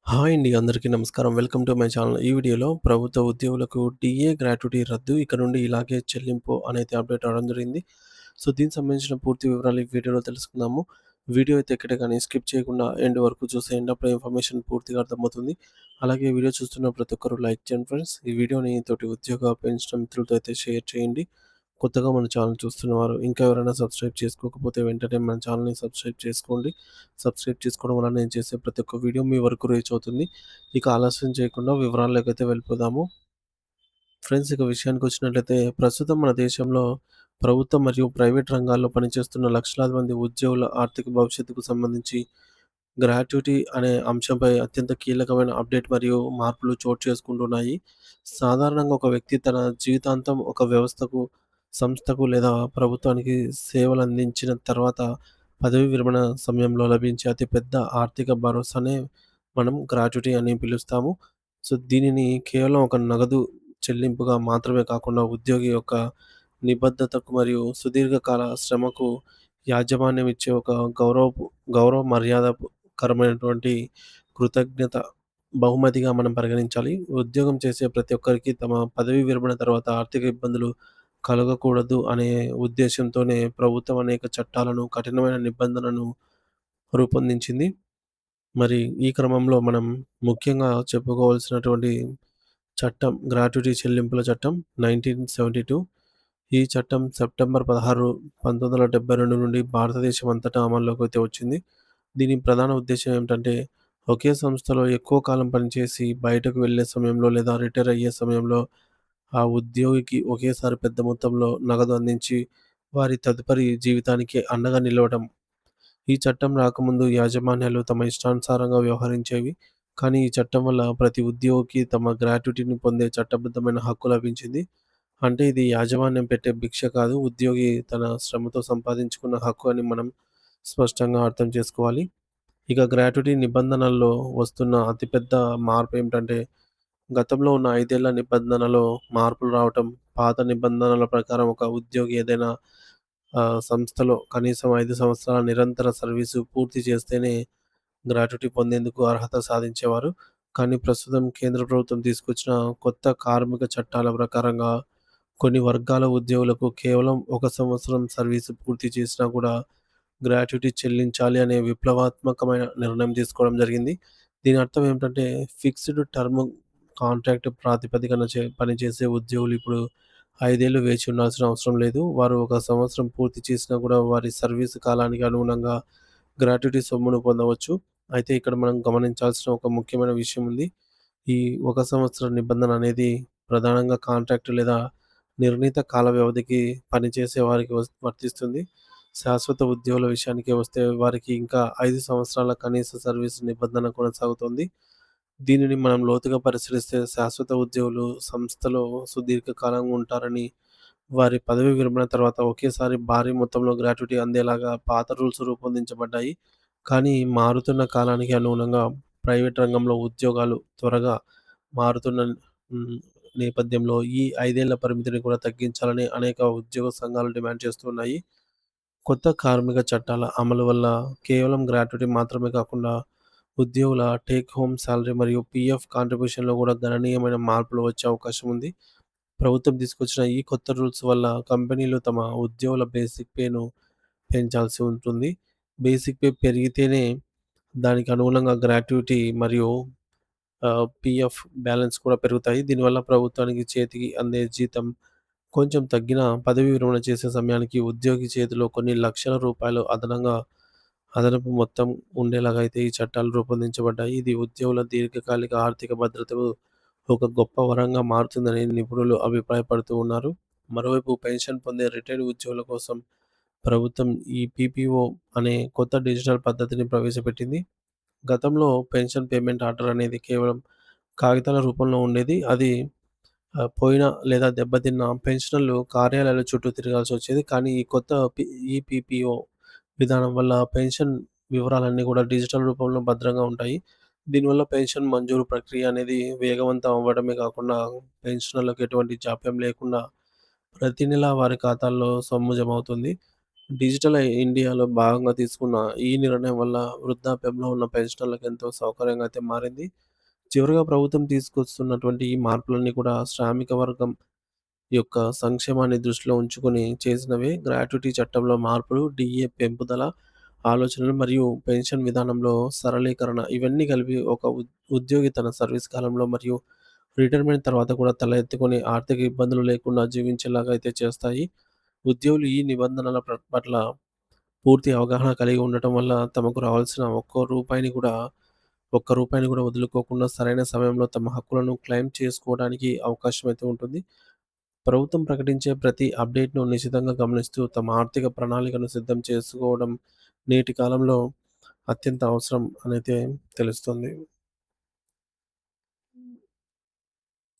Hi అండి. అందరికీ నమస్కారం. Welcome to my channel. ఈ వీడియోలో ప్రభుత్వ ఉద్యోగులకు టీఏ గ్రాట్యుటీ రద్దు. ఇక నుండి ఇలాగే చెల్లింపు అనేది అప్డేట్ అవ్వడం జరిగింది. సో, దీనికి సంబంధించిన పూర్తి వివరాలు ఈ వీడియోలో తెలుసుకుందాము. వీడియో అయితే ఎక్కడ గాని స్కిప్ చేయకుండా ఎండ్ వరకు చూసేయండి. అప్పుడే ఇన్ఫర్మేషన్ పూర్తిగా అర్థమవుతుంది. అలాగే వీడియో చూస్తున్న ప్రతి ఒక్కరు లైక్ చేయండి ఫ్రెండ్స్. ఈ వీడియోని తోటి ఉద్యోగ పెన్షన్ మిత్రులతో అయితే షేర్ చేయండి. కొత్తగా మన ఛానల్ చూస్తున్నవారు ఇంకా ఎవరైనా సబ్స్క్రైబ్ చేసుకోకపోతే వెంటనే మన ఛానల్‌ని సబ్స్క్రైబ్ చేసుకోండి. సబ్స్క్రైబ్ చేసుకోవడం వల్ల నేను చేసే ప్రతి ఒక్క వీడియో మీ వరకు రీచ్ అవుతుంది. ఇక ఆలస్యం చేయకుండా వివరాల్లోకైతే వెళ్ళిపోదాము. ఫ్రెండ్స్ ఇక విషయానికొచ్చినట్లయితే ప్రస్తుతం మన దేశంలో ప్రభుత్వం మరియు ప్రైవేట్ రంగాల్లో పనిచేస్తున్న లక్షలాది మంది ఉద్యోగుల ఆర్థిక భవిష్యత్తుకు సంబంధించి గ్రాట్యుటీ అనే అంశంపై అత్యంత కీలకమైన అప్డేట్ మరియు మార్పులు చోటు చేసుకుంటున్నాయి. సాధారణంగా ఒక వ్యక్తి తన జీవితాంతం ఒక వ్యవస్థకు, సంస్థకు లేదా ప్రభుత్వానికి సేవలందించిన తర్వాత పదవీ విరమణ సమయంలో లభించే అతిపెద్ద ఆర్థిక భరోసానే మనం గ్రాట్యుటీ అని పిలుస్తాము. సో, దీనిని కేవలం ఒక నగదు చెల్లింపుగా మాత్రమే కాకుండా ఉద్యోగి యొక్క నిబద్ధతకు మరియు సుదీర్ఘకాల శ్రమకు యాజమాన్యం ఇచ్చే ఒక గౌరవ మర్యాదకరమైనటువంటి కృతజ్ఞత బహుమతిగా మనం పరిగణించాలి. ఉద్యోగం చేసే ప్రతి ఒక్కరికి తమ పదవీ విరమణ తర్వాత ఆర్థిక ఇబ్బందులు కలగకూడదు అనే ఉద్దేశ్యంతోనే ప్రభుత్వం అనేక చట్టాలను, కఠినమైన నిబంధనలను రూపొందించింది. మరి ఈ క్రమంలో మనం ముఖ్యంగా చెప్పుకోవాల్సినటువంటి చట్టం గ్రాట్యుటీ చెల్లింపుల చట్టం 1972. ఈ చట్టం సెప్టెంబర్ 16, 1972 నుండి భారతదేశం అంతటా అమల్లోకైతే వచ్చింది. దీని ప్రధాన ఉద్దేశ్యం ఏమిటంటే, ఒకే సంస్థలో ఎక్కువ కాలం పనిచేసి బయటకు వెళ్ళే సమయంలో లేదా రిటైర్ అయ్యే సమయంలో ఆ ఉద్యోగికి ఒకేసారి పెద్ద మొత్తంలో నగదు అందించి, వారి తదుపరి జీవితానికి అండగా నిలవడం. ఈ చట్టం రాకముందు యాజమాన్యాలు తమ ఇష్టానుసారంగా వ్యవహరించేవి. కానీ ఈ చట్టం వల్ల ప్రతి ఉద్యోగికి తమ గ్రాట్యుటీని పొందే చట్టబద్ధమైన హక్కు లభించింది. అంటే ఇది యాజమాన్యం పెట్టే భిక్ష కాదు. ఉద్యోగి తన శ్రమతో సంపాదించుకున్న హక్కు అని మనం స్పష్టంగా అర్థం చేసుకోవాలి. ఇక గ్రాట్యుటీ నిబంధనల్లో వస్తున్న అతిపెద్ద మార్పేమిటంటే, గతంలో ఉన్న 5 ఏళ్ల నిబంధనలో మార్పులు రావటం. పాత నిబంధనల ప్రకారం ఒక ఉద్యోగి ఏదైనా సంస్థలో కనీసం 5 సంవత్సరాల నిరంతర సర్వీసు పూర్తి చేస్తేనే గ్రాట్యుటీ పొందేందుకు అర్హత సాధించేవారు. కానీ ప్రస్తుతం కేంద్ర ప్రభుత్వం తీసుకొచ్చిన కొత్త కార్మిక చట్టాల ప్రకారంగా కొన్ని వర్గాల ఉద్యోగులకు కేవలం 1 సంవత్సరం సర్వీసు పూర్తి చేసినా కూడా గ్రాట్యుటీ చెల్లించాలి అనే విప్లవాత్మకమైన నిర్ణయం తీసుకోవడం జరిగింది. దీని అర్థం ఏమిటంటే, ఫిక్స్డ్ టర్మ్ కాంట్రాక్ట్ ప్రాతిపదికన పనిచేసే ఉద్యోగులు ఇప్పుడు 5 ఏళ్లు వేచి ఉండాల్సిన అవసరం లేదు. వారు 1 సంవత్సరం పూర్తి చేసినా కూడా వారి సర్వీస్ కాలానికి అనుగుణంగా గ్రాట్యుటీ సొమ్మును పొందవచ్చు. అయితే ఇక్కడ మనం గమనించాల్సిన ఒక ముఖ్యమైన విషయం ఉంది. ఈ 1 సంవత్సరం నిబంధన అనేది ప్రధానంగా కాంట్రాక్ట్ లేదా నిర్ణీత కాల వ్యవధికి పనిచేసే వారికి వర్తిస్తుంది. శాశ్వత ఉద్యోగుల విషయానికి వస్తే వారికి ఇంకా 5 సంవత్సరాల కనీస సర్వీస్ నిబంధన కొనసాగుతుంది. దీనిని మనం లోతుగా పరిశీలిస్తే శాశ్వత ఉద్యోగులు సంస్థలో సుదీర్ఘకాలంగా ఉంటారని, వారి పదవీ విరమణ తర్వాత ఒకేసారి భారీ మొత్తంలో గ్రాట్యుటీ అందేలాగా పాత రూల్స్ రూపొందించబడ్డాయి. కానీ మారుతున్న కాలానికి అనుగుణంగా ప్రైవేట్ రంగంలో ఉద్యోగాలు త్వరగా మారుతున్న హ్మ్, నేపథ్యంలో ఈ 5 ఏళ్ల పరిమితిని కూడా తగ్గించాలని అనేక ఉద్యోగ సంఘాలు డిమాండ్ చేస్తున్నాయి. కొత్త కార్మిక చట్టాల అమలు వల్ల కేవలం గ్రాట్యుటీ మాత్రమే కాకుండా ఉద్యోగుల టేక్ హోమ్ సాలరీ మరియు పీఎఫ్ కాంట్రిబ్యూషన్‌లో కూడా గణనీయమైన మార్పులు వచ్చే అవకాశం ఉంది. ప్రభుత్వం తీసుకొచ్చిన ఈ కొత్త రూల్స్ వల్ల కంపెనీలు తమ ఉద్యోగుల బేసిక్ పేను పెంచాల్సి ఉంటుంది. బేసిక్ పే పెరిగితేనే దానికి అనుగుణంగా గ్రాట్యుటీ మరియు పీఎఫ్ బ్యాలెన్స్ కూడా పెరుగుతాయి. దీనివల్ల ప్రభుత్వానికి చేతికి అందే జీతం కొంచెం తగ్గినా పదవీ విరమణ చేసే సమయానికి ఉద్యోగి చేతిలో కొన్ని లక్షల రూపాయలు అదనపు మొత్తం ఉండేలాగా అయితే ఈ చట్టాలు రూపొందించబడ్డాయి. ఇది ఉద్యోగుల దీర్ఘకాలిక ఆర్థిక భద్రతకు ఒక గొప్ప వరంగా మారుతుందని నిపుణులు అభిప్రాయపడుతూ ఉన్నారు. మరోవైపు పెన్షన్ పొందే రిటైర్డ్ ఉద్యోగుల కోసం ప్రభుత్వం ఈ పీపీఓ అనే కొత్త డిజిటల్ పద్ధతిని ప్రవేశపెట్టింది. గతంలో పెన్షన్ పేమెంట్ ఆర్డర్ అనేది కేవలం కాగితాల రూపంలో ఉండేది. అది పోయిన లేదా దెబ్బతిన్న పెన్షనర్లు కార్యాలయాల చుట్టూ తిరగాల్సొచ్చేది. కానీ ఈ కొత్త ఈపీపీఓ విధానం వల్ల పెన్షన్ వివరాలన్నీ కూడా డిజిటల్ రూపంలో భద్రంగా ఉంటాయి. దీనివల్ల పెన్షన్ మంజూరు ప్రక్రియ అనేది వేగవంతం అవ్వడమే కాకుండా పెన్షనర్లకు ఎటువంటి జాప్యం లేకుండా ప్రతి నెల వారి ఖాతాల్లో సొమ్ము జమ అవుతుంది. డిజిటల్ ఇండియాలో భాగంగా తీసుకున్న ఈ నిర్ణయం వల్ల వృద్ధాప్యంలో ఉన్న పెన్షనర్లకు ఎంతో సౌకర్యంగా అయితే మారింది. చివరగా ప్రభుత్వం తీసుకొస్తున్నటువంటి ఈ మార్పులన్నీ కూడా శ్రామిక వర్గం యొక్క సంక్షేమాన్ని దృష్టిలో ఉంచుకొని చేసినవే. గ్రాట్యుటీ చట్టంలో మార్పులు, డీఏ పెంపుదల, ఆలోచనలు మరియు పెన్షన్ విధానంలో సరళీకరణ ఇవన్నీ కలిపి ఒక ఉద్యోగి తన సర్వీస్ కాలంలో మరియు రిటైర్మెంట్ తర్వాత కూడా తల ఎత్తుకొని ఆర్థిక ఇబ్బందులు లేకుండా జీవించేలాగా అయితే చేస్తాయి. ఉద్యోగులు ఈ నిబంధనల పట్ల పూర్తి అవగాహన కలిగి ఉండటం వల్ల తమకు రావాల్సిన ఒక్క రూపాయిని కూడా వదులుకోకుండా సరైన సమయంలో తమ హక్కులను క్లెయిమ్ చేసుకోవడానికి అవకాశం అయితే ఉంటుంది. ప్రభుత్వం ప్రకటించే ప్రతి అప్డేట్‌ను నిశితంగా గమనిస్తూ తమ ఆర్థిక ప్రణాళికను సిద్ధం చేసుకోవడం నేటి కాలంలో అత్యంత అవసరం అనైతే తెలుస్తుంది.